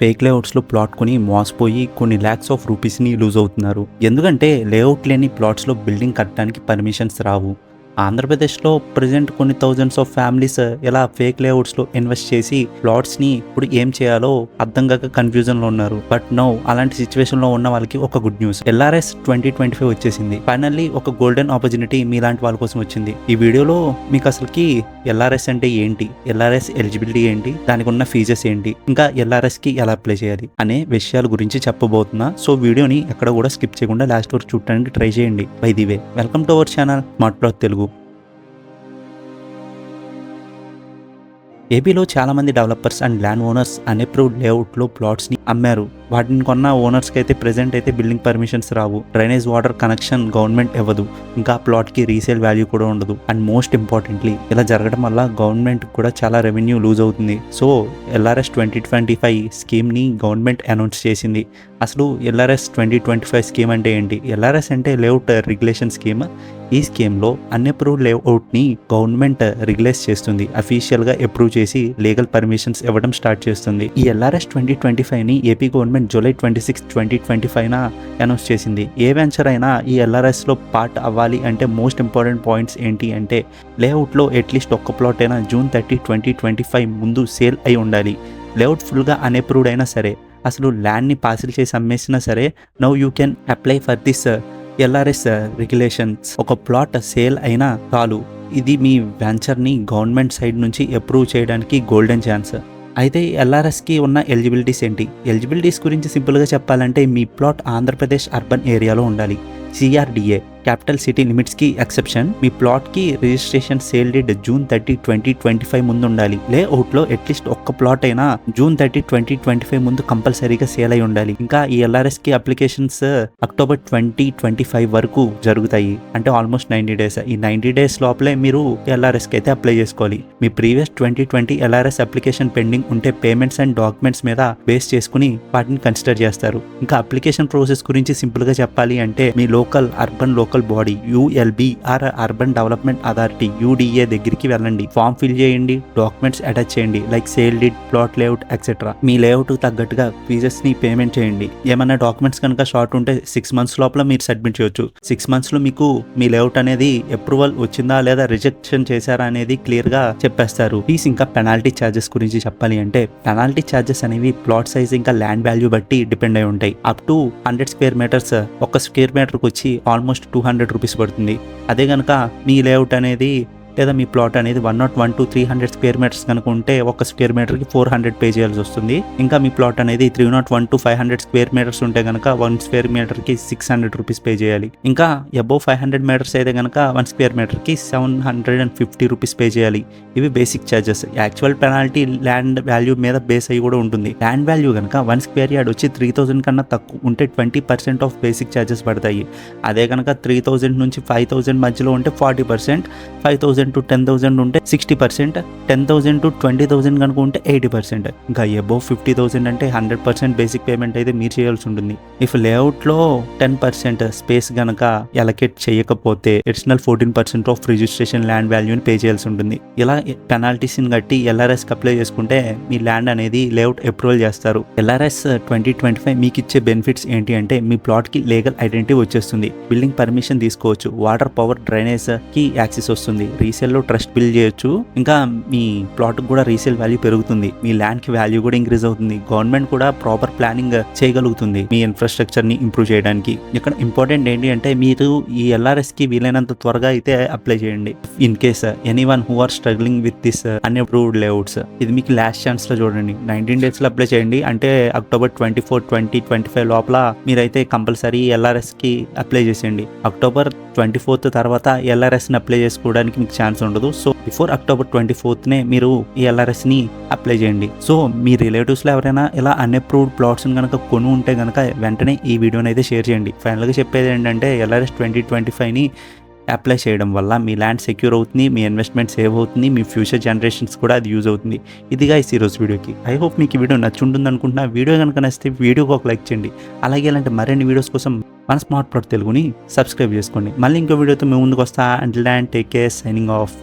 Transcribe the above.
Fake లేఅవుట్స్లో plot కొని మోసపోయి కొన్ని ల్యాక్స్ ఆఫ్ రూపీస్ని లూజ్ అవుతున్నారు. ఎందుకంటే లేఅవుట్ లేని ప్లాట్స్లో బిల్డింగ్ కట్టడానికి పర్మిషన్స్ రావు. ఆంధ్రప్రదేశ్లో ప్రజెంట్ కొన్ని థౌజండ్స్ ఆఫ్ ఫ్యామిలీస్ ఇలా ఫేక్ లేఅవుట్స్లో ఇన్వెస్ట్ చేసి ప్లాట్స్ని ఇప్పుడు ఏం చేయాలో అర్థం కాక కన్ఫ్యూజన్లో ఉన్నారు. బట్ నో, అలాంటి సిచ్యువేషన్లో ఉన్న వాళ్ళకి ఒక గుడ్ న్యూస్. LRS 2025 వచ్చేసింది. ఫైనల్లీ ఒక గోల్డెన్ ఆపర్చునిటీ మీలాంటి వాళ్ళ కోసం వచ్చింది. ఈ వీడియోలో మీకు అసలుకి LRS అంటే ఏంటి, LRS ఎలిజిబిలిటీ ఏంటి, దానికి ఉన్న ఫీజెస్ ఏంటి, ఇంకా LRS కి ఎలా అప్లై చేయాలి అనే విషయాల గురించి చెప్పబోతున్నా. సో వీడియోని ఎక్కడ కూడా స్కిప్ చేయకుండా లాస్ట్ వరకు చూడడానికి ట్రై చేయండి. By the way, welcome to our channel smart plot Telugu. ఏపీలో చాలామంది developers and land owners unapproved లేఅవుట్లో ప్లాట్స్ని అమ్మారు. వాటిని కొన్న ఓనర్స్కి అయితే ప్రెజెంట్ అయితే బిల్డింగ్ పర్మిషన్స్ రావు, డ్రైనేజ్ వాటర్ కనెక్షన్ గవర్నమెంట్ ఇవ్వదు, ఇంకా ప్లాట్కి రీసేల్ వాల్యూ కూడా ఉండదు. అండ్ మోస్ట్ ఇంపార్టెంట్లీ ఇలా జరగడం వల్ల గవర్నమెంట్ కూడా చాలా రెవెన్యూ లూజ్ అవుతుంది. సో LRS 2025 స్కీమ్ని గవర్నమెంట్ అనౌన్స్ చేసింది. అసలు LRS 2025 స్కీమ్ అంటే ఏంటి? LRS అంటే లేఅవుట్ రెగ్యులేషన్ స్కీమ్. ఈ స్కీమ్లో అన్అప్రూవ్డ్ లేఅవుట్ని గవర్నమెంట్ రెగ్యులేట్ చేస్తుంది, అఫీషియల్గా అప్రూవ్ చేసి లీగల్ పర్మిషన్స్ ఇవ్వడం స్టార్ట్ చేస్తుంది. ఈ LRS 2025ని ఏపీ గవర్నమెంట్ జూలై 26, 2025 అనౌన్స్ చేసింది. ఏ వెంచర్ అయినా ఈ LRSలో పార్ట్ అవ్వాలి అంటే మోస్ట్ ఇంపార్టెంట్ పాయింట్స్ ఏంటి అంటే లేఅవుట్లో అట్లీస్ట్ ఒక్క ప్లాట్ అయినా June 30, 2025 ముందు సేల్ అయి ఉండాలి. లేఅవుట్ ఫుల్గా అన్అప్రూవ్డ్ అయినా సరే, అసలు ల్యాండ్ని పాసిల్ చేసి అమ్మేసినా సరే, now you can apply for this LRS regulations. ఒక ప్లాట్ సేల్ అయినా చాలు, ఇది మీ వెంచర్ని గవర్నమెంట్ సైడ్ నుంచి అప్రూవ్ చేయడానికి గోల్డెన్ ఛాన్స్. అయితే LRSకి ఉన్న ఎలిజిబిలిటీస్ ఏంటి? ఎలిజిబిలిటీస్ గురించి సింపుల్గా చెప్పాలంటే మీ ప్లాట్ ఆంధ్రప్రదేశ్ అర్బన్ ఏరియాలో ఉండాలి. CRDA క్యాపిటల్ సిటీ లిమిట్స్కి ఎక్సెప్షన్. మీ ప్లాట్కి రిజిస్ట్రేషన్ సేల్ డేట్ June 30, 2025 ముందు ఉండాలి. లేఅవుట్లో అట్లీస్ట్ ఒక్క ప్లాట్ అయినా June 30, 2025 ముందు కంపల్సరీగా సేల్ అయి ఉండాలి. ఇంకా ఈ LRSకి అప్లికేషన్స్ October 2025 వరకు జరుగుతాయి, అంటే ఆల్మోస్ట్ 90 డేస్. ఈ 90 డేస్ లోపలే మీరు LRSకి అయితే అప్లై చేసుకోవాలి. మీ ప్రీవియస్ 2020 LRS అప్లికేషన్ పెండింగ్ ఉంటే పేమెంట్స్ అండ్ డాక్యుమెంట్స్ మీద బేస్ చేసుకుని వాటిని కన్సిడర్ చేస్తారు. ఇంకా అప్లికేషన్ ప్రాసెస్ గురించి సింపుల్గా చెప్పాలి అంటే మీ urban local body ULB or urban development authority UDA దగ్గరికి వెళ్ళండి, ఫామ్ ఫిల్ చేయండి, డాక్యుమెంట్స్ అటాచ్ చేయండి, like sale deed, plot layout etcetera. మీ లేఅవుట్ తగ్గట్టుగా ఫీజెస్ ని పేమెంట్ చేయండి. ఏమైనా డాక్యుమెంట్స్ కనుక షార్ట్ ఉంటే 6 months లోపల మీరు సబ్మిట్ చేయొచ్చు. 6 months లో మీకు మీ లేఅవుట్ అనేది అప్రూవల్ వచ్చిందా లేదా రిజెక్షన్ చేశారా అనేది క్లియర్ గా చెప్పేస్తారు. ఫీస్ ఇంకా పెనాల్టీ ఛార్జెస్ గురించి చెప్పాలి అంటే పెనాల్టీ ఛార్జెస్ అనేవి ప్లాట్ సైజ్ ఇంకా ల్యాండ్ వాల్యూ బట్టి డిపెండ్ అయి ఉంటాయి. అప్ టు 100 square meters, ఒక స్క్వేర్ మీటర్కి వచ్చి ఆల్మోస్ట్ 200 రూపీస్ పడుతుంది. అదే కనుక మీ లేఅవుట్ అనేది లేదా మీ ప్లాట్ అనేది 101 to 300 square meters కనుక ఉంటే ఒక స్క్వేర్ మీటర్కి 400 పే చేయాల్సి వస్తుంది. ఇంకా మీ ప్లాట్ అనేది 301 to 500 square meters ఉంటే కనుక 1 square meterకి 600 రూపీస్ పే చేయాలి. ఇంకా అబోవ్ 500 meters అయితే కనుక 1 square meterకి 750 రూపీస్ పే చేయాలి. ఇవి basic charges. Actual penalty land value మీద బేస్ అయ్యి కూడా ఉంటుంది. ల్యాండ్ వాల్యూ కనుక 1 square yard వచ్చి 3000 కన్నా తక్కువ ఉంటే 20% ఆఫ్ బేసిక్ ఛార్జెస్ పడతాయి. అదే కనుక 3000 నుంచి 5000 మధ్యలో ఉంటే 40%, 5000 to 10,000 ఉంటే 60%, 10,000 to 20,000 కనుక ఉంటే 80%. ఇంకా అబోవ్ 50,000 అంటే 100% బేసిక్ పేమెంట్ అయితే మీరు చేయాల్సి ఉంటుంది. ఇఫ్ లేఅవుట్లో 10% స్పేస్ కనుక అలొకేట్ చేయకపోతే అడిషనల్ 14% ఆఫ్ రిజిస్ట్రేషన్ ల్యాండ్ వాల్యూని పే చేయాల్సి ఉంటుంది. ఇలా పెనాల్టీస్ని కట్టి LRSకి అప్లై చేసుకుంటే మీ ల్యాండ్ అనేది లేఅవుట్ అప్రూవల్ చేస్తారు. LRS 2025 మీకు ఇచ్చే బెనిఫిట్స్ ఏంటి అంటే మీ ప్లాట్కి లీగల్ ఐడెంటిటీ వచ్చేస్తుంది, బిల్డింగ్ పర్మిషన్ తీసుకోవచ్చు, వాటర్ పవర్ డ్రైనేజ్ కి యాక్సెస్ వస్తుంది, రీసేల్లో ట్రస్ట్ బిల్డ్ చేయొచ్చు, ఇంకా మీ ప్లాట్ కూడా రీసేల్ వాల్యూ పెరుగుతుంది, మీ ల్యాండ్ కి వాల్యూ కూడా ఇంక్రీజ్ అవుతుంది, గవర్నమెంట్ కూడా ప్రాపర్ ప్లానింగ్ చేయగలుగుతుంది మీ ఇన్ఫ్రాస్ట్రక్చర్ ని ఇంప్రూవ్ చేయడానికి. ఇక్కడ ఇంపార్టెంట్ ఏంటి అంటే మీరు ఈ LRS కి వీలైనంత త్వరగా అయితే అప్లై చేయండి. In case anyone who are struggling with this unapproved layouts, ఇది మీకు లాస్ట్ ఛాన్స్ లో చూడండి. 19 days లో అప్లై చేయండి, అంటే October 24, 2025 లోపల మీరైతే కంపల్సరీ LRS కి అప్లై చేసేయండి. October 24 తర్వాత LRS ని అప్లై చేసుకోవడానికి మీకు ఛాన్స్ ఉండదు. సో బిఫోర్ October 24 మీరు ఈ LRSని అప్లై చేయండి. సో మీ రిలేటివ్స్లో ఎవరైనా ఇలా అన్అప్రూవ్డ్ ప్లాట్స్ని కనుక కొని ఉంటే కనుక వెంటనే ఈ వీడియోని అయితే షేర్ చేయండి. ఫైనల్గా చెప్పేది ఏంటంటే LRS 2025ని అప్లై చేయడం వల్ల మీ ల్యాండ్ సెక్యూర్ అవుతుంది, మీ ఇన్వెస్ట్మెంట్ సేవ్ అవుతుంది, మీ ఫ్యూచర్ జనరేషన్స్ కూడా అది యూజ్ అవుతుంది. ఇదిగా ఈరోజు వీడియోకి. ఐ హోప్ మీకు ఈ వీడియో నచ్చుంటుంది అనుకుంటున్నా. వీడియో కనుక నచ్చితే వీడియోకి ఒక లైక్ చేయండి. అలాగే ఇలాంటి మరిన్ని వీడియోస్ కోసం మన స్మార్ట్ ప్లాట్ తెలుగుని సబ్స్క్రైబ్ చేసుకోండి. మళ్ళీ ఇంకో వీడియోతో మీ ముందుకు వస్తా. Until then take care, signing of.